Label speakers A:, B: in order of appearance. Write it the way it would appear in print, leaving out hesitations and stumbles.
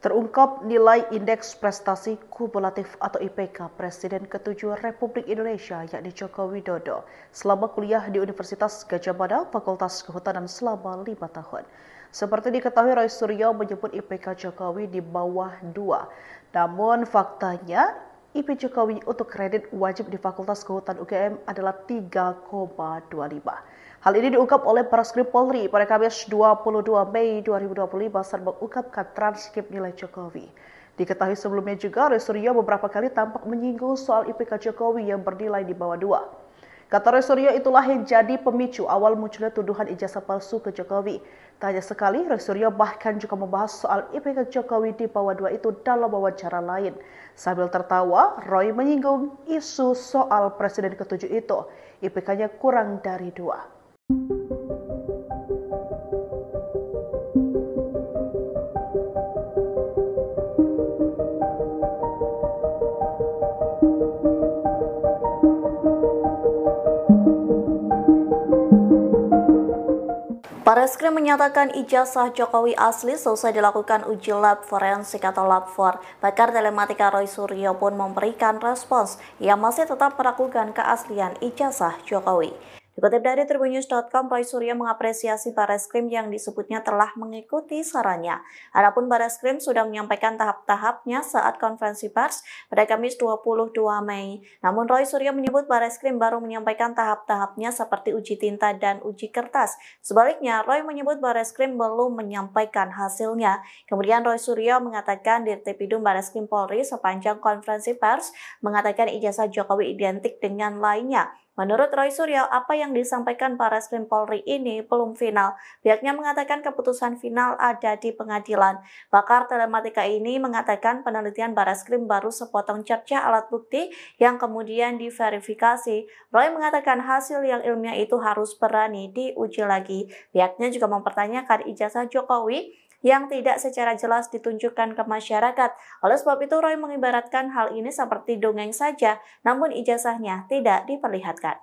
A: Terungkap nilai Indeks Prestasi Kumulatif atau IPK Presiden ke-7 Republik Indonesia yakni Joko Widodo selama kuliah di Universitas Gadjah Mada Fakultas Kehutanan selama 5 tahun. Seperti diketahui, Roy Suryo menyebut IPK Jokowi di bawah 2. Namun faktanya IP Jokowi untuk kredit wajib di Fakultas Kehutanan UGM adalah 3,25. Hal ini diungkap oleh Bareskrim Polri pada Kamis 22 Mei 2025 saat mengungkapkan transkrip nilai Jokowi. Diketahui sebelumnya juga, Roy Suryo beberapa kali tampak menyinggung soal IPK Jokowi yang bernilai di bawah 2. Kata Roy Suryo, itulah yang jadi pemicu awal munculnya tuduhan ijazah palsu ke Jokowi. Tak hanya sekali, Roy Suryo bahkan juga membahas soal IPK Jokowi di bawah 2 itu dalam wawancara lain. Sambil tertawa, Roy menyinggung isu soal Presiden ke-7 itu, IPK-nya kurang dari 2.
B: Bareskrim menyatakan ijazah Jokowi asli selesai dilakukan uji lab forensik atau lab 4. Pakar telematika Roy Suryo pun memberikan respons yang masih tetap meragukan keaslian ijazah Jokowi. Dikutip dari tribunnews.com, Roy Suryo mengapresiasi Bareskrim yang disebutnya telah mengikuti sarannya. Adapun Bareskrim sudah menyampaikan tahap-tahapnya saat konferensi pers pada Kamis 22 Mei. Namun Roy Suryo menyebut Bareskrim baru menyampaikan tahap-tahapnya seperti uji tinta dan uji kertas. Sebaliknya, Roy menyebut Bareskrim belum menyampaikan hasilnya. Kemudian Roy Suryo mengatakan Dirtipidum Bareskrim Polri sepanjang konferensi pers mengatakan ijazah Jokowi identik dengan lainnya. Menurut Roy Suryo, apa yang disampaikan Bareskrim Polri ini belum final. Pihaknya mengatakan keputusan final ada di pengadilan. Pakar telematika ini mengatakan penelitian Bareskrim baru sepotong cerca alat bukti yang kemudian diverifikasi. Roy mengatakan hasil yang ilmiah itu harus berani diuji lagi. Pihaknya juga mempertanyakan ijazah Jokowi yang tidak secara jelas ditunjukkan ke masyarakat. Oleh sebab itu, Roy mengibaratkan hal ini seperti dongeng saja, namun ijazahnya tidak diperlihatkan.